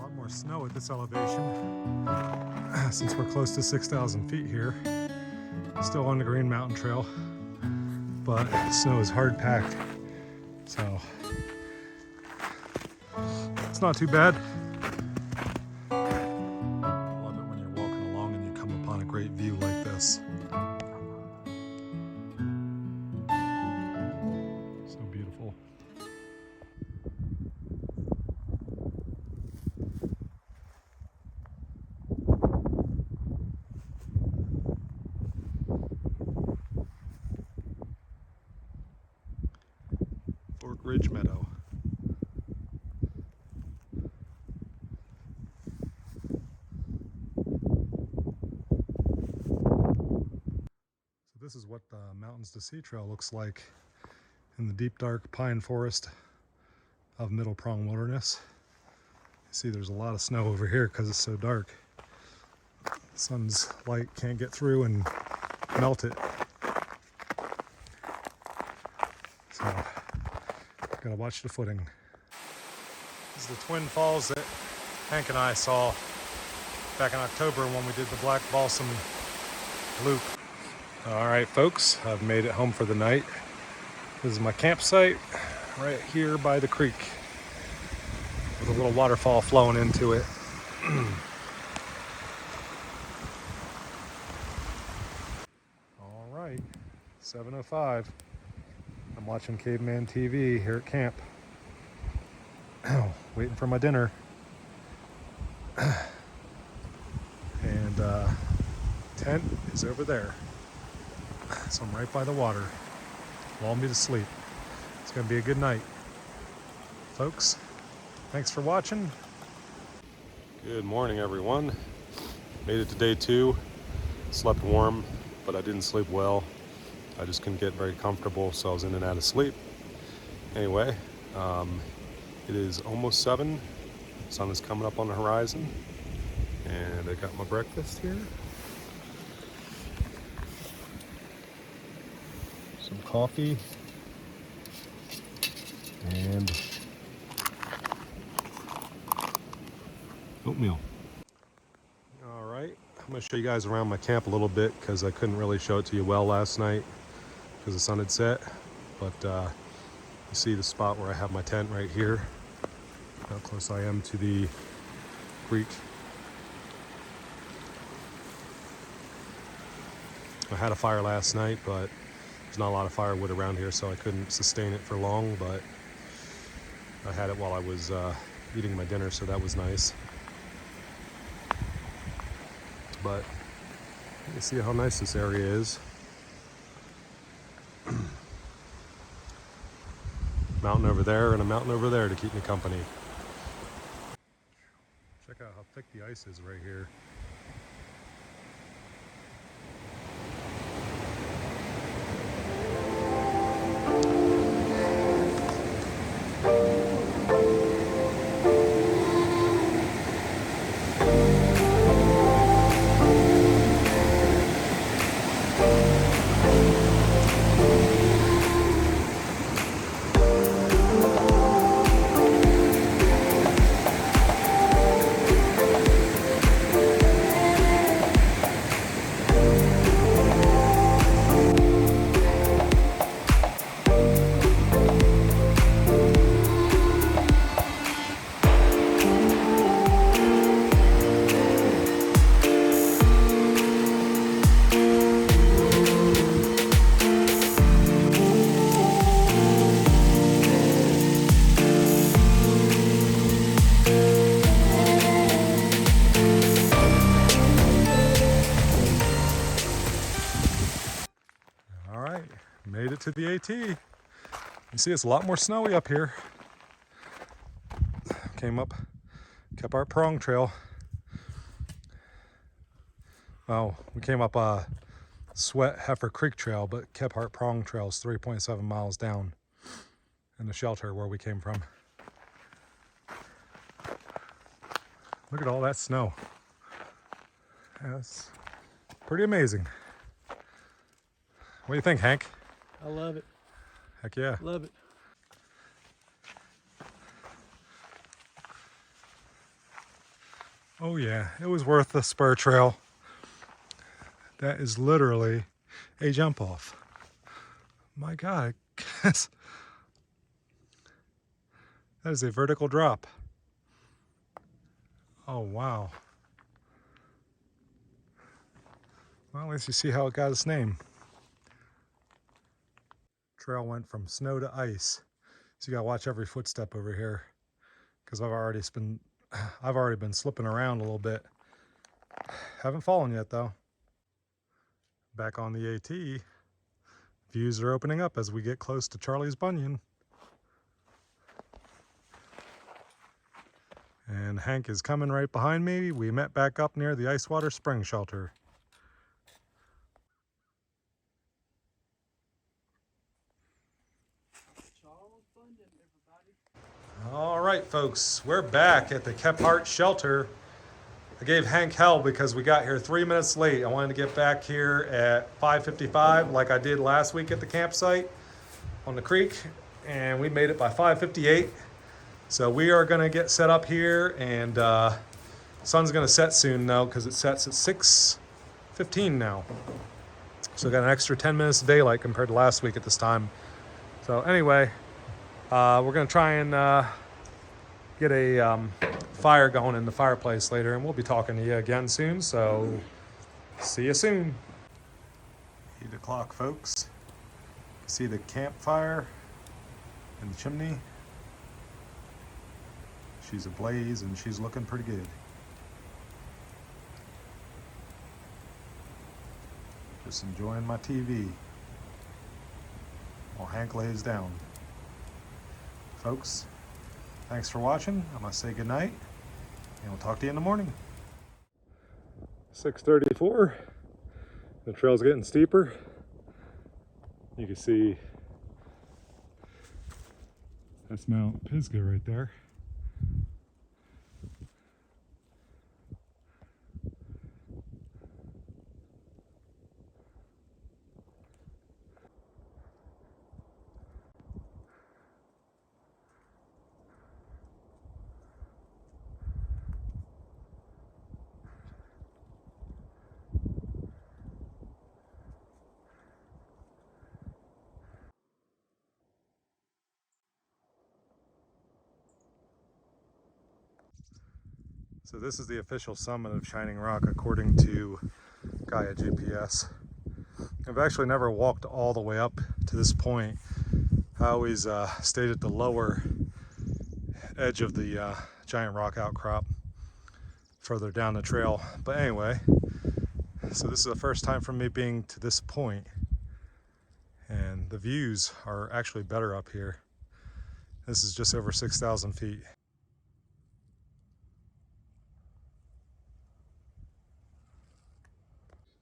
A lot more snow at this elevation since we're close to 6,000 feet here. Still on the Green Mountain Trail, but the snow is hard packed, so it's not too bad. I love it when you're walking along and you come upon a great view like this. So beautiful. Ridge Meadow. So this is what the Mountains to Sea Trail looks like in the deep dark pine forest of Middle Prong Wilderness. You see there's a lot of snow over here because it's so dark. The sun's light can't get through and melt it. So gotta watch the footing. This is the Twin Falls that Hank and I saw back in October when we did the Black Balsam Loop. All right, folks, I've made it home for the night. This is my campsite right here by the creek with a little waterfall flowing into it. All right, 7:05. I'm watching Caveman TV here at camp. Waiting for my dinner. And tent is over there. So I'm right by the water. Lull me to sleep. It's gonna be a good night. Folks, thanks for watching. Good morning, everyone. Made it to day 2. Slept warm, but I didn't sleep well. I just couldn't get very comfortable, so I was in and out of sleep. Anyway, it is almost 7. Sun is coming up on the horizon, and I got my breakfast here. Some coffee and oatmeal. All right, I'm gonna show you guys around my camp a little bit because I couldn't really show it to you well last night because the sun had set, but you see the spot where I have my tent right here, how close I am to the creek. I had a fire last night, but there's not a lot of firewood around here, so I couldn't sustain it for long, but I had it while I was eating my dinner, so that was nice. But you see how nice this area is. Mountain over there and a mountain over there to keep me company. Check out how thick the ice is right here. Made it to the AT. You see it's a lot more snowy up here. Came up Kephart Prong Trail. Well, we came up Sweat Heifer Creek Trail, but Kephart Prong Trail is 3.7 miles down in the shelter where we came from. Look at all that snow. That's pretty amazing. What do you think, Hank? I love it. Heck yeah. Love it. Oh yeah, it was worth the spur trail. That is literally a jump off. My God, that is a vertical drop. Oh wow. Well, at least you see how it got its name. Trail went from snow to ice. So you gotta watch every footstep over here, because I've already been slipping around a little bit. Haven't fallen yet though. Back on the AT, views are opening up as we get close to Charlie's Bunion. And Hank is coming right behind me. We met back up near the ice water spring shelter. All right, folks, we're back at the Kephart shelter. I gave Hank hell because we got here 3 minutes late. I wanted to get back here at 5:55 like I did last week at the campsite on the creek, and we made it by 5:58. So we are gonna get set up here, and sun's gonna set soon though, because it sets at 6:15 now. So we got an extra 10 minutes of daylight compared to last week at this time. So anyway, we're gonna try and get a fire going in the fireplace later, and we'll be talking to you again soon, so see you soon. 8 o'clock, folks. See the campfire and the chimney. She's ablaze and she's looking pretty good. Just enjoying my TV while Hank lays down. Folks, thanks for watching. I'm gonna say goodnight, and we'll talk to you in the morning. 6:34. The trail's getting steeper. You can see that's Mount Pisgah right there. So this is the official summit of Shining Rock according to Gaia GPS. I've actually never walked all the way up to this point. I always stayed at the lower edge of the giant rock outcrop further down the trail. But anyway, so this is the first time for me being to this point, and the views are actually better up here. This is just over 6,000 feet.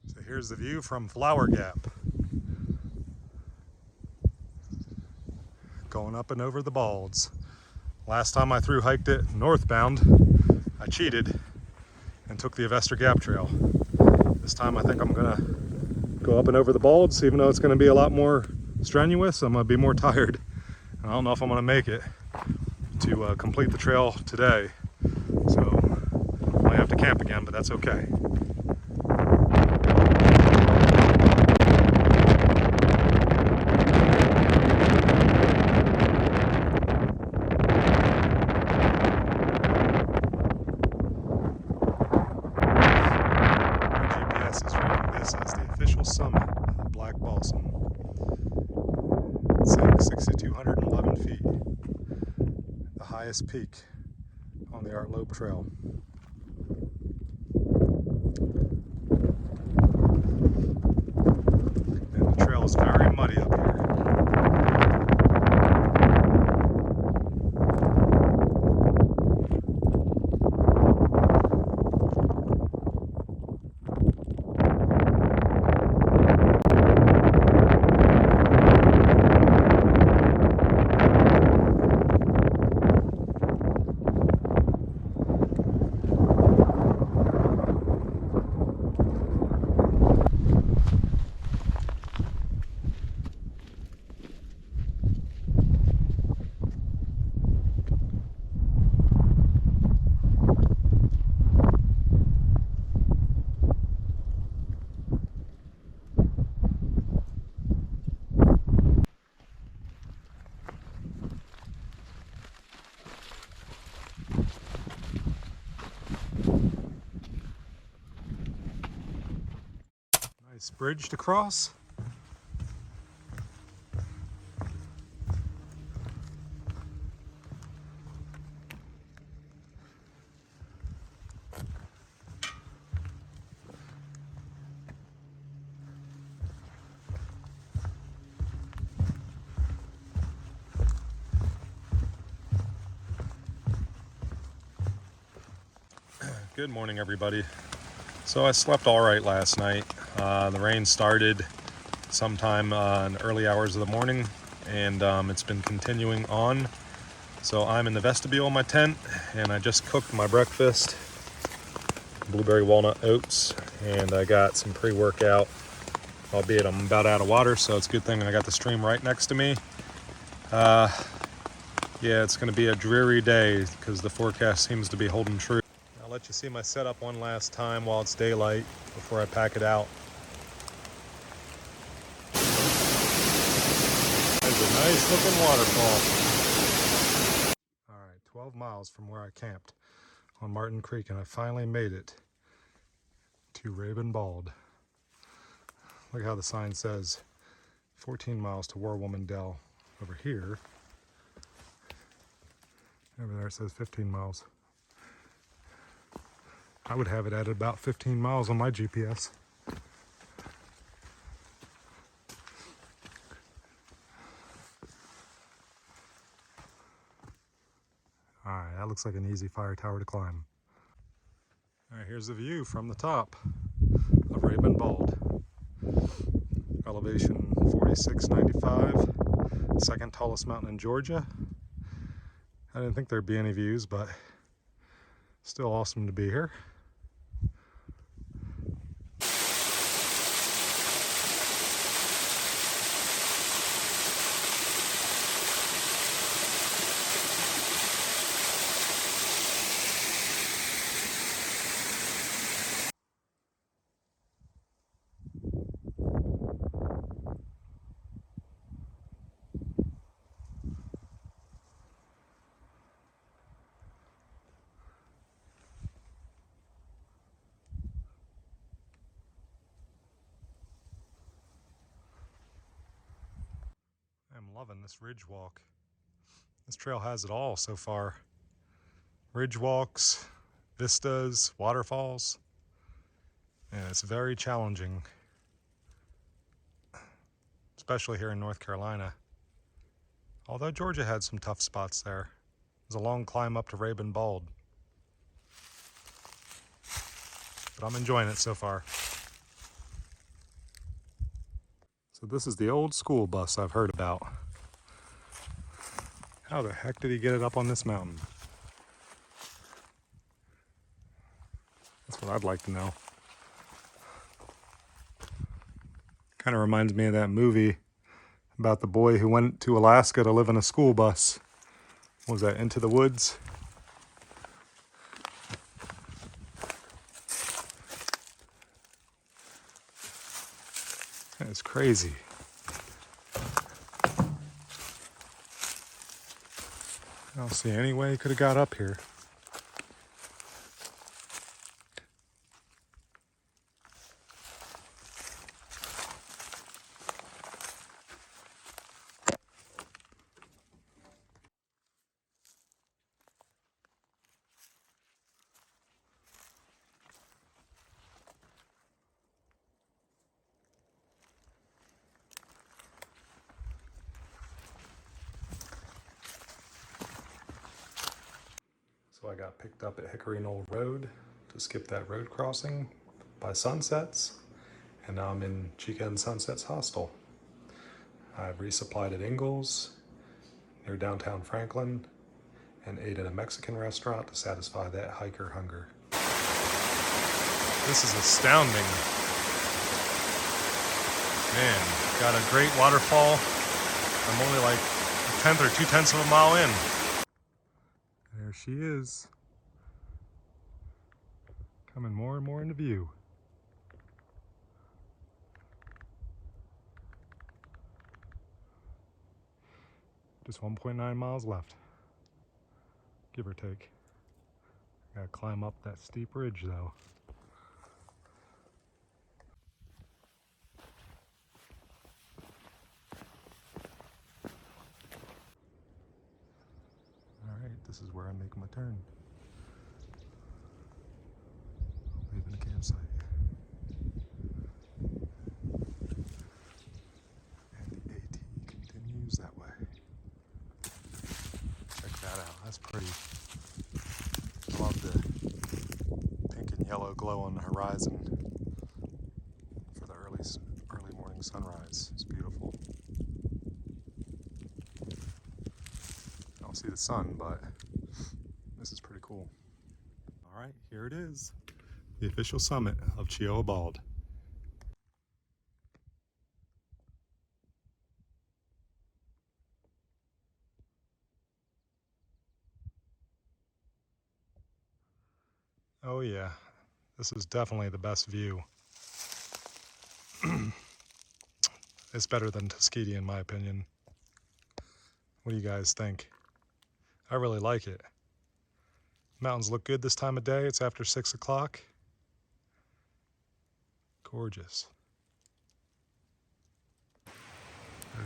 So here's the view from Flower Gap. Going up and over the Balds. Last time I through hiked it northbound, I cheated and took the Avester Gap Trail. This time I think I'm gonna go up and over the Balds, even though it's gonna be a lot more strenuous. I'm gonna be more tired. I don't know if I'm gonna make it to complete the trail today. So I might have to camp again, but that's okay. Summit of Black Balsam. It's 6,211 feet, the highest peak on the Loeb Trail. And the trail is very muddy up here. Nice bridge to cross. Good morning, everybody. So I slept all right last night. The rain started sometime in the early hours of the morning, and it's been continuing on. So I'm in the vestibule of my tent, and I just cooked my breakfast, blueberry walnut oats, and I got some pre-workout, albeit I'm about out of water, so it's a good thing I got the stream right next to me. Yeah, it's going to be a dreary day because the forecast seems to be holding true. I'll let you see my setup one last time while it's daylight before I pack it out. There's a nice looking waterfall. All right, 12 miles from where I camped on Martin Creek, and I finally made it to Raven Bald. Look how the sign says 14 miles to Warwoman Dell over here. Over there it says 15 miles. I would have it at about 15 miles on my GPS. All right, that looks like an easy fire tower to climb. All right, here's the view from the top of Raven Bald. Elevation 4695, second tallest mountain in Georgia. I didn't think there'd be any views, but still awesome to be here. I'm loving this ridge walk. This trail has it all so far. Ridge walks, vistas, waterfalls, and it's very challenging, especially here in North Carolina. Although Georgia had some tough spots there. It was a long climb up to Raven Bald, but I'm enjoying it so far. So this is the old school bus I've heard about. How the heck did he get it up on this mountain? That's what I'd like to know. Kind of reminds me of that movie about the boy who went to Alaska to live in a school bus. What was that, Into the Woods? That's crazy. I don't see any way he could have got up here. So I got picked up at Hickory Knoll Road to skip that road crossing by Sunsets, and now I'm in Chica and Sunsets Hostel. I've resupplied at Ingalls near downtown Franklin and ate at a Mexican restaurant to satisfy that hiker hunger. This is astounding. Man, got a great waterfall. I'm only like a tenth or 2/10 of a mile in. There she is. Coming more and more into view. Just 1.9 miles left, give or take. Gotta climb up that steep ridge though. This is where I make my turn. Leaving the campsite. And the AT continues that way. Check that out. That's pretty. I love the pink and yellow glow on the horizon for the early morning sunrise. It's beautiful. I don't see the sun, but this is pretty cool. All right, here it is. The official summit of Xuxiao Bald. Oh yeah, this is definitely the best view. It's better than Tuskegee in my opinion. What do you guys think? I really like it. Mountains look good this time of day. It's after 6 o'clock. Gorgeous.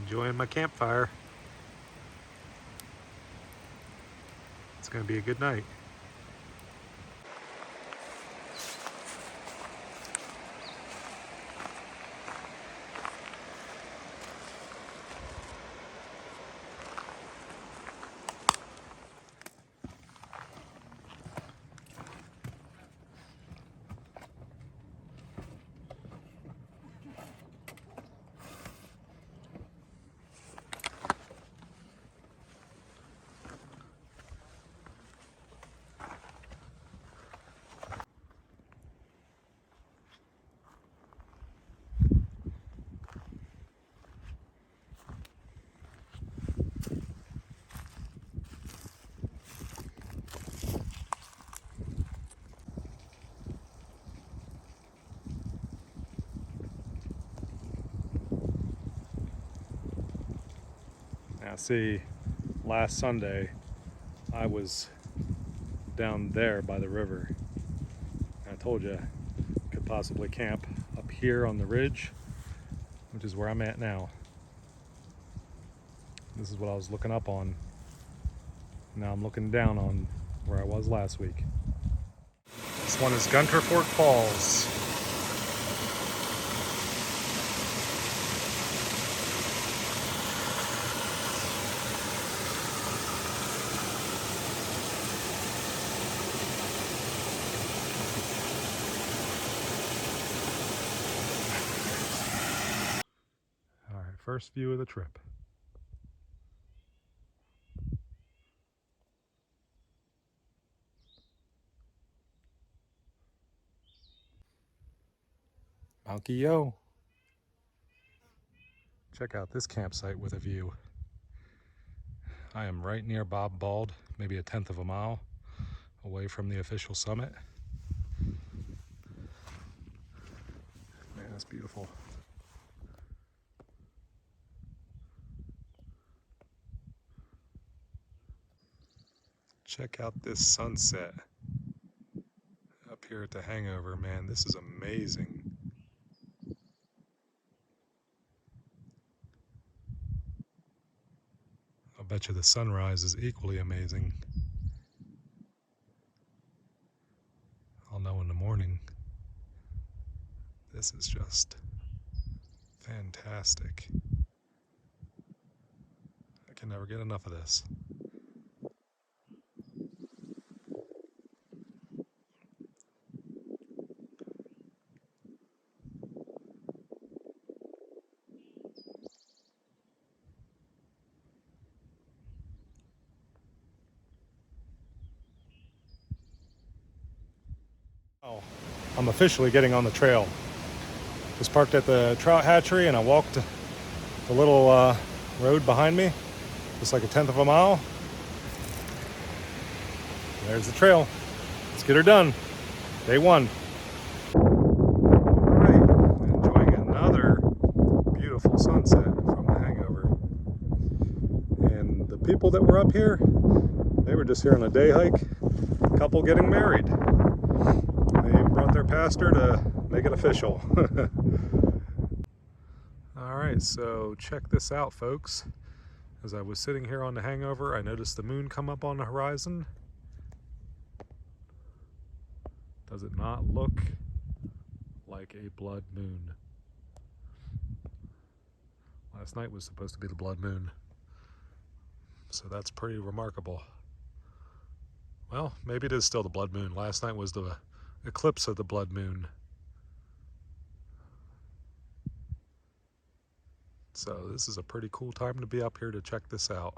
Enjoying my campfire. It's gonna be a good night. Now see, last Sunday I was down there by the river. I told you I could possibly camp up here on the ridge, which is where I'm at now. This is what I was looking up on. Now I'm looking down on where I was last week. This one is Gunter Fork Falls. First view of the trip. Yo. Check out this campsite with a view. I am right near Bob Bald, maybe 1/10 of a mile away from the official summit. Man, that's beautiful. Check out this sunset up here at the Hangover, man. This is amazing. I'll bet you the sunrise is equally amazing. I'll know in the morning. This is just fantastic. I can never get enough of this. Oh, I'm officially getting on the trail. Just parked at the trout hatchery and I walked the little road behind me, just like 1/10 of a mile. There's the trail. Let's get her done. Day 1. All right, enjoying another beautiful sunset from the Hangover. And the people that were up here, they were just here on a day hike. Couple getting married. They brought their pastor to make it official. All right, so check this out, folks. As I was sitting here on the Hangover, I noticed the moon come up on the horizon. Does it not look like a blood moon? Last night was supposed to be the blood moon, so that's pretty remarkable. Well, maybe it is still the blood moon. Last night was the eclipse of the blood moon. So this is a pretty cool time to be up here to check this out.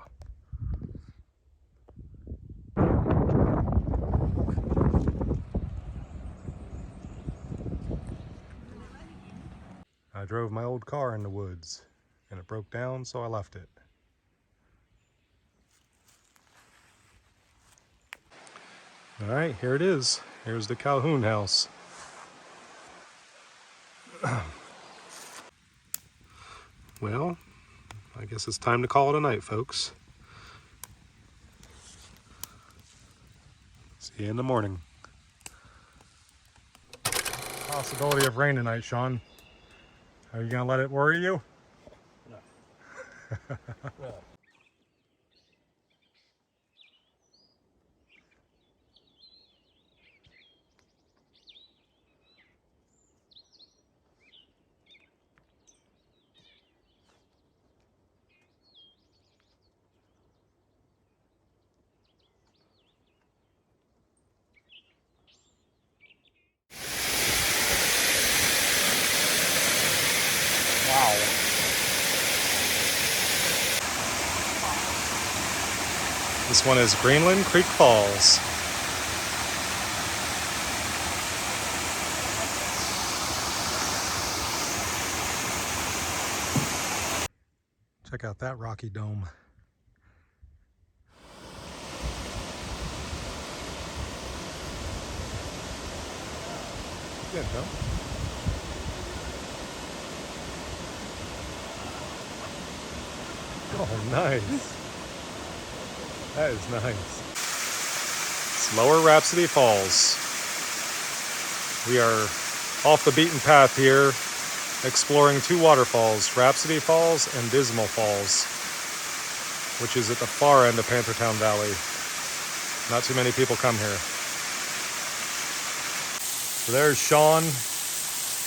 I drove my old car in the woods and it broke down, so I left it. All right, here it is. Here's the Calhoun house. Well, I guess it's time to call it a night, folks. See you in the morning. Possibility of rain tonight, Sean. Are you gonna let it worry you? No. Wow. This one is Greenland Creek Falls. Check out that rocky dome. Good, huh? Oh, nice. That is nice. It's Lower Rhapsody Falls. We are off the beaten path here, exploring two waterfalls, Rhapsody Falls and Dismal Falls, which is at the far end of Panthertown Valley. Not too many people come here. So there's Sean.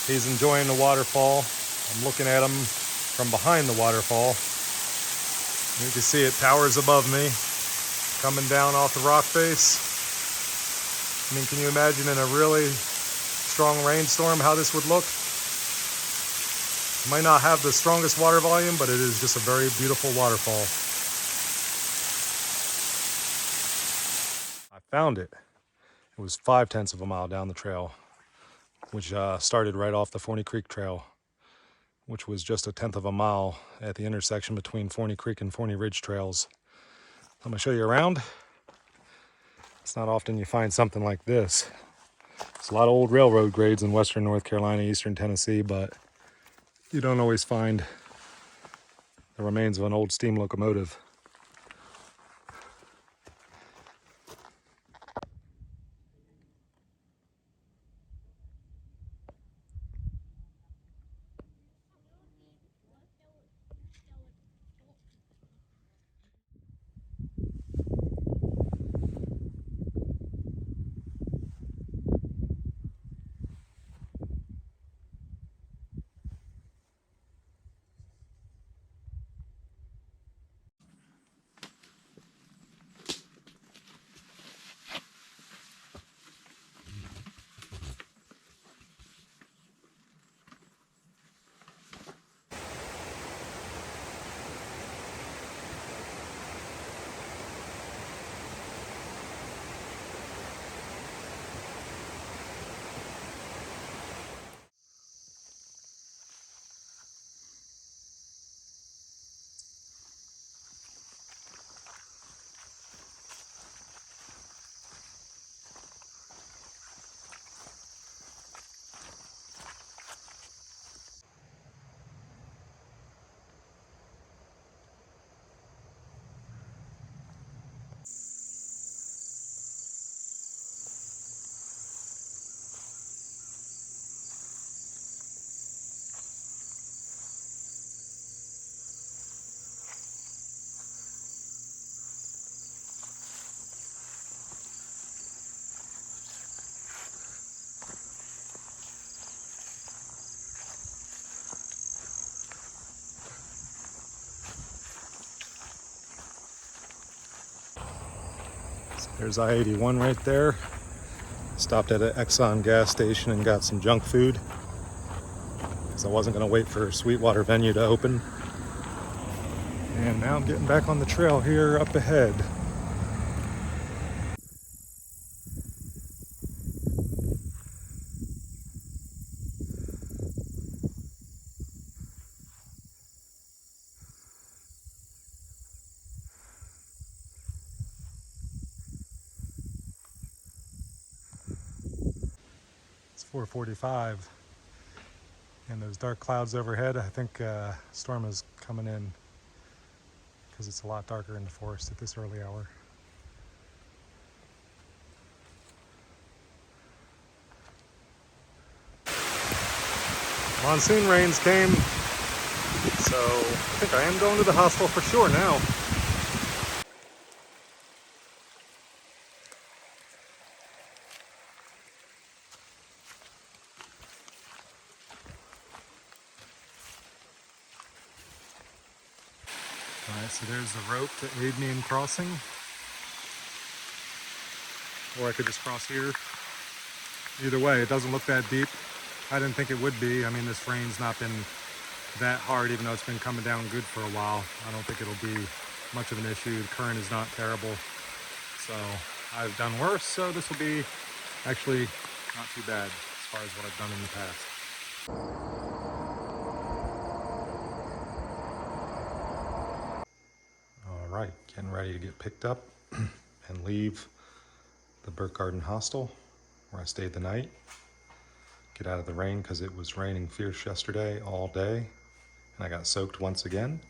He's enjoying the waterfall. I'm looking at him from behind the waterfall. You can see it towers above me, coming down off the rock face. I mean, can you imagine in a really strong rainstorm how this would look? It might not have the strongest water volume, but it is just a very beautiful waterfall. I found it. It was 0.5 of a mile down the trail, which started right off the Forney Creek Trail, which was just 1/10 of a mile at the intersection between Forney Creek and Forney Ridge Trails. I'm gonna show you around. It's not often you find something like this. There's a lot of old railroad grades in western North Carolina, eastern Tennessee, but you don't always find the remains of an old steam locomotive. There's I-81 right there. Stopped at an Exxon gas station and got some junk food because I wasn't going to wait for Sweetwater venue to open. And now I'm getting back on the trail here up ahead. It's 4:45, and those dark clouds overhead, I think storm is coming in because it's a lot darker in the forest at this early hour. Monsoon rains came, so I think I am going to the hostel for sure now. Alright, so there's the rope to aid me in crossing. Or I could just cross here. Either way, it doesn't look that deep. I didn't think it would be. I mean, this rain's not been that hard, even though it's been coming down good for a while. I don't think it'll be much of an issue. The current is not terrible. So I've done worse, so this will be actually not too bad as far as what I've done in the past. All right, getting ready to get picked up and leave the Burke Garden Hostel where I stayed the night. Get out of the rain because it was raining fierce yesterday all day, and I got soaked once again.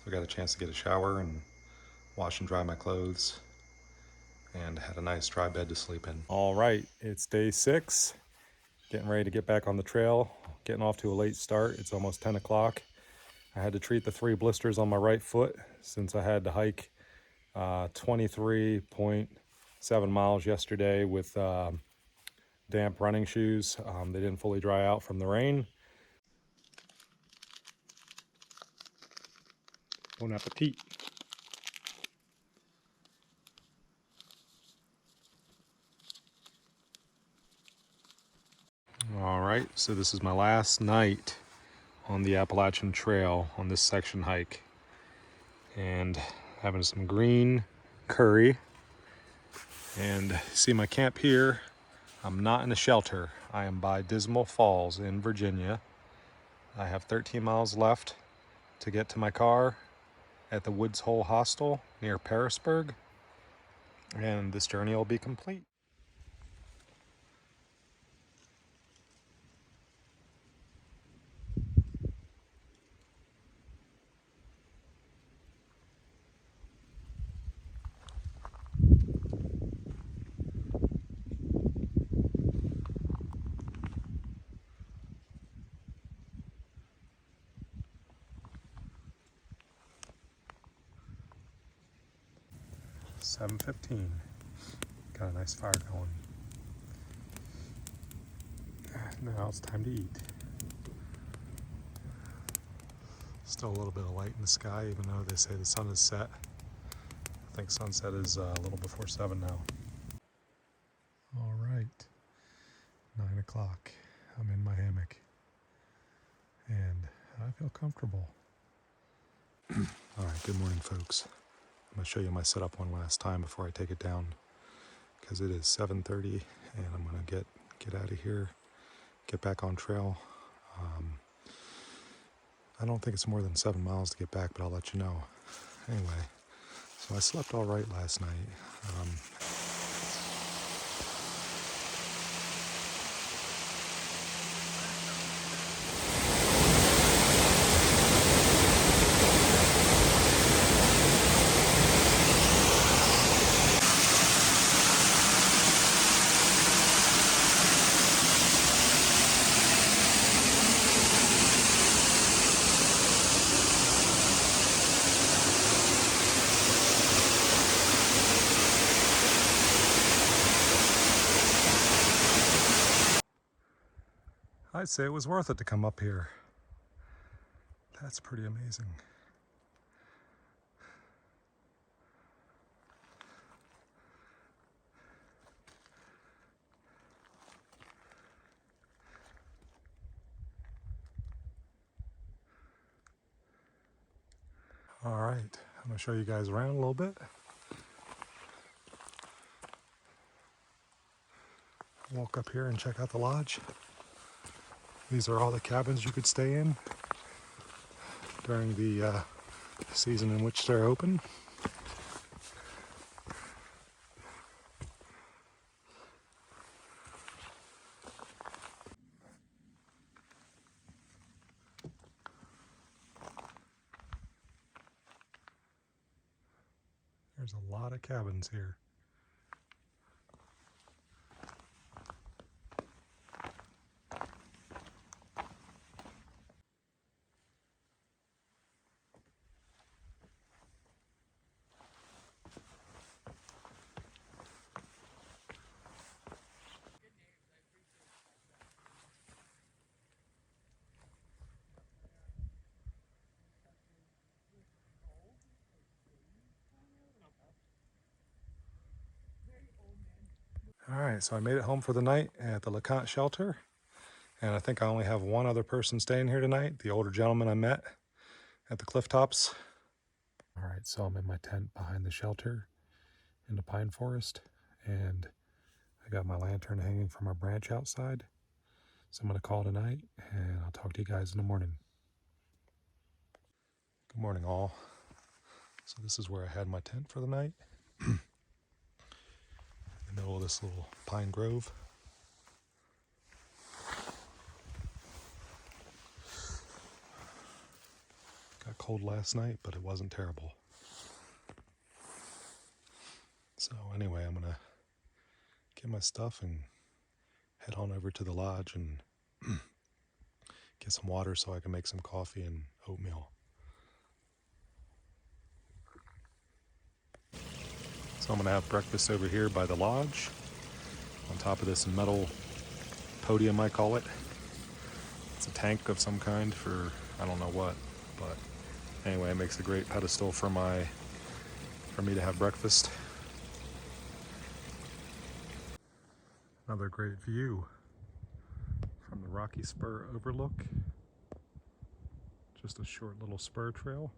So I got a chance to get a shower and wash and dry my clothes, and had a nice dry bed to sleep in. All right, it's day 6. Getting ready to get back on the trail. Getting off to a late start. It's almost 10 o'clock. I had to treat the 3 blisters on my right foot since I had to hike 23.7 miles yesterday with damp running shoes. They didn't fully dry out from the rain. Bon appetit. All right, so this is my last night on the Appalachian Trail on this section hike, and having some green curry. And see my camp here. I'm not in a shelter. I am by Dismal Falls in Virginia. I have 13 miles left to get to my car at the Woods Hole Hostel near Pearisburg, and this journey will be complete. $7:15. Got a nice fire going. Now it's time to eat. Still a little bit of light in the sky, even though they say the sun is set. I think sunset is a little before 7 now. All right, 9 o'clock. I'm in my hammock, and I feel comfortable. All right, good morning, folks. I'm going to show you my setup one last time before I take it down, because it is 7:30, and I'm going to get out of here, get back on trail. I don't think it's more than 7 miles to get back, but I'll let you know. Anyway, so I slept all right last night. I'd say it was worth it to come up here. That's pretty amazing. Alright, I'm going to show you guys around a little bit. Walk up here and check out the lodge. These are all the cabins you could stay in during the season in which they're open. There's a lot of cabins here. Alright, so I made it home for the night at the LeConte shelter. And I think I only have one other person staying here tonight, the older gentleman I met at the cliff tops. Alright, so I'm in my tent behind the shelter in the pine forest. And I got my lantern hanging from a branch outside. So I'm going to call it a night, and I'll talk to you guys in the morning. Good morning, all. So this is where I had my tent for the night. In the middle of this little pine grove. Got cold last night, but it wasn't terrible. So anyway, I'm gonna get my stuff and head on over to the lodge and get some water so I can make some coffee and oatmeal. So I'm gonna have breakfast over here by the lodge, on top of this metal podium, I call it. It's a tank of some kind for I don't know what, but anyway, it makes a great pedestal for me to have breakfast. Another great view from the Rocky Spur overlook. Just a short little spur trail.